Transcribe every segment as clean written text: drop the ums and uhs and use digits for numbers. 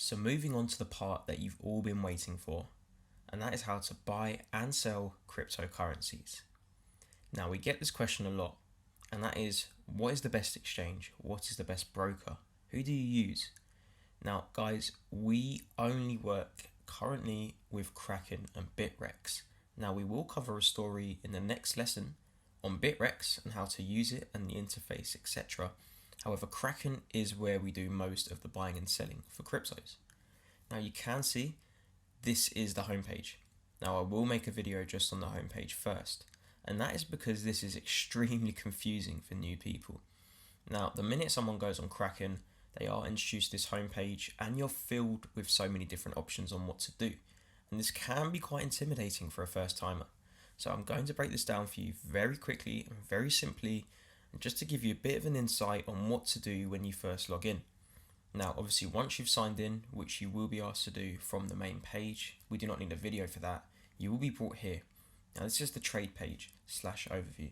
So moving on to the part that you've all been waiting for, and that is how to buy and sell cryptocurrencies. Now we get this question a lot, and that is, what is the best exchange? What is the best broker? Who do you use? Now guys, we only work currently with Kraken and Bitrex. Now we will cover a story in the next lesson on Bitrex and how to use it and the interface, etc. However, Kraken is where we do most of the buying and selling for cryptos. Now you can see this is the homepage. Now I will make a video just on the homepage first, and that is because this is extremely confusing for new people. Now the minute someone goes on Kraken, they are introduced to this homepage and you're filled with so many different options on what to do. And this can be quite intimidating for a first timer. So I'm going to break this down for you very quickly and very simply, and just to give you a bit of an insight on what to do when you first log in. Now obviously once you've signed in, which you will be asked to do from the main page, we do not need a video for that, you will be brought here. Now this is the trade page / overview.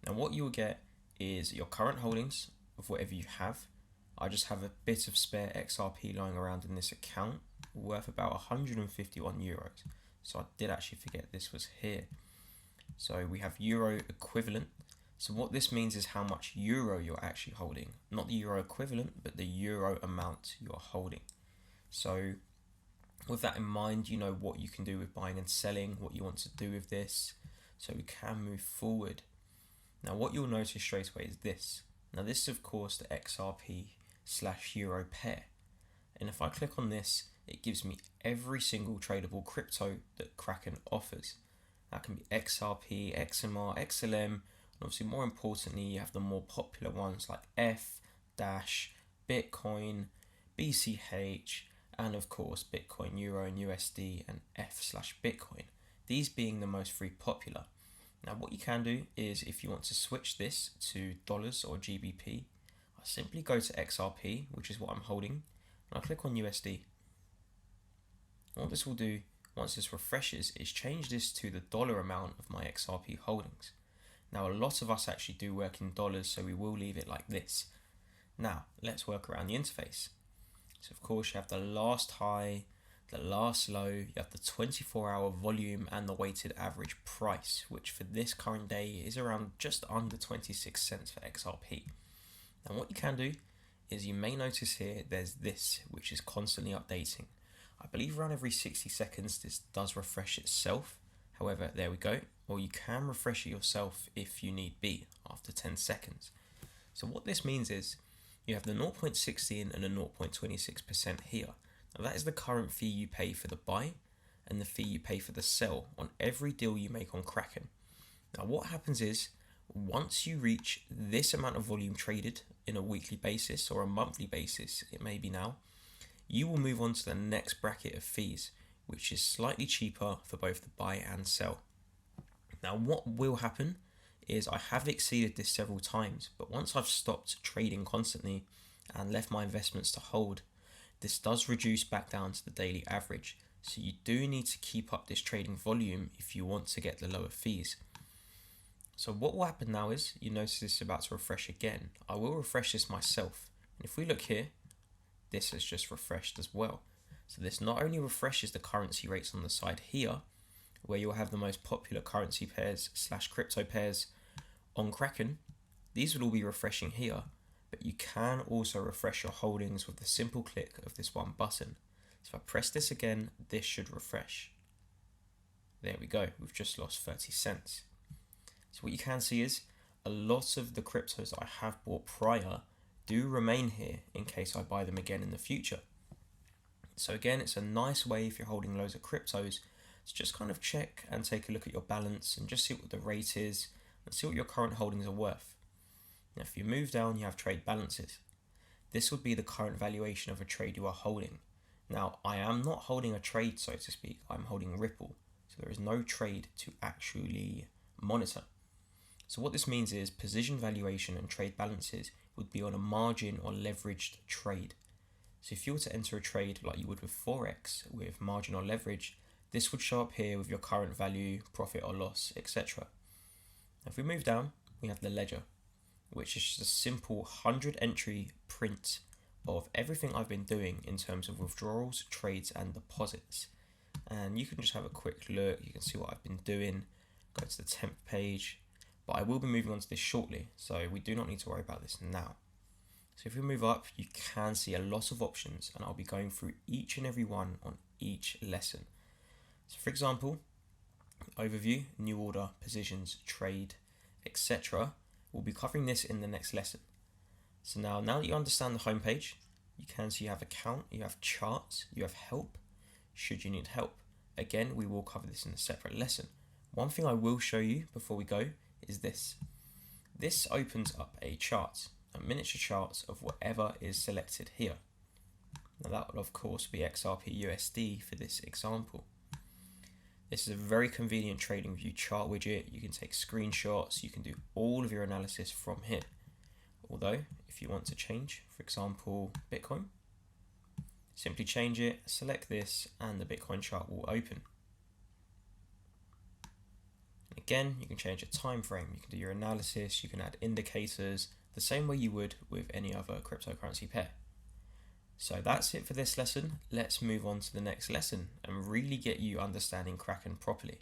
Now what you will get is your current holdings of whatever you have. I just have a bit of spare XRP lying around in this account worth about 151 euros. So I did actually forget this was here. So we have euro equivalent. So what this means is how much euro you're actually holding. Not the euro equivalent, but the euro amount you're holding. So with that in mind, you know what you can do with buying and selling, what you want to do with this. So we can move forward. Now what you'll notice straight away is this. Now this is of course the XRP / euro pair. And if I click on this, it gives me every single tradable crypto that Kraken offers. That can be XRP, XMR, XLM, and obviously more importantly, you have the more popular ones like F, Dash, Bitcoin, BCH, and of course Bitcoin, Euro, and USD, and F/Bitcoin. These being the most free popular. Now what you can do is, if you want to switch this to dollars or GBP, I simply go to XRP, which is what I'm holding, and I click on USD. What this will do, once this refreshes, is change this to the dollar amount of my XRP holdings. Now a lot of us actually do work in dollars, so we will leave it like this. Now let's work around the interface. So of course you have the last high, the last low, you have the 24-hour volume and the weighted average price, which for this current day is around just under 26 cents for XRP. Now what you can do is, you may notice here there's this, which is constantly updating. I believe around every 60 seconds this does refresh itself. However, there we go. Or you can refresh it yourself if you need be after 10 seconds. So what this means is, you have the 0.16 and the 0.26% here. Now that is the current fee you pay for the buy and the fee you pay for the sell on every deal you make on Kraken. Now what happens is, once you reach this amount of volume traded in a weekly basis or a monthly basis, it may be now, you will move on to the next bracket of fees, which is slightly cheaper for both the buy and sell. Now what will happen is, I have exceeded this several times, but once I've stopped trading constantly and left my investments to hold, this does reduce back down to the daily average. So you do need to keep up this trading volume if you want to get the lower fees. So what will happen now is, you notice this is about to refresh again. I will refresh this myself. And if we look here, this has just refreshed as well. So this not only refreshes the currency rates on the side here, where you'll have the most popular currency pairs / crypto pairs on Kraken, these will all be refreshing here, but you can also refresh your holdings with the simple click of this one button. So if I press this again, this should refresh. There we go, we've just lost 30 cents. So what you can see is, a lot of the cryptos I have bought prior do remain here in case I buy them again in the future. So again, it's a nice way if you're holding loads of cryptos to just kind of check and take a look at your balance and just see what the rate is and see what your current holdings are worth. Now if you move down, you have trade balances. This would be the current valuation of a trade you are holding. Now I am not holding a trade, so to speak, I'm holding Ripple. So there is no trade to actually monitor. So what this means is, position valuation and trade balances would be on a margin or leveraged trade. So if you were to enter a trade like you would with Forex with margin or leverage, this would show up here with your current value, profit or loss, etc. If we move down, we have the ledger, which is just a simple 100 entry print of everything I've been doing in terms of withdrawals, trades, and deposits. And you can just have a quick look. You can see what I've been doing. Go to the 10th page, but I will be moving on to this shortly, so we do not need to worry about this now. So if we move up, you can see a lot of options, and I'll be going through each and every one on each lesson. So for example, overview, new order, positions, trade, etc. We'll be covering this in the next lesson. So now that you understand the home page, you can see you have account, you have charts, you have help, should you need help. Again, we will cover this in a separate lesson. One thing I will show you before we go is this. This opens up a chart, a miniature chart of whatever is selected here. Now that will of course be XRP USD for this example. This is a very convenient trading view chart widget. You can take screenshots, you can do all of your analysis from here. Although, if you want to change, for example, Bitcoin, simply change it, select this, and the Bitcoin chart will open. Again, you can change a time frame, you can do your analysis, you can add indicators, the same way you would with any other cryptocurrency pair. So that's it for this lesson. Let's move on to the next lesson and really get you understanding Kraken properly.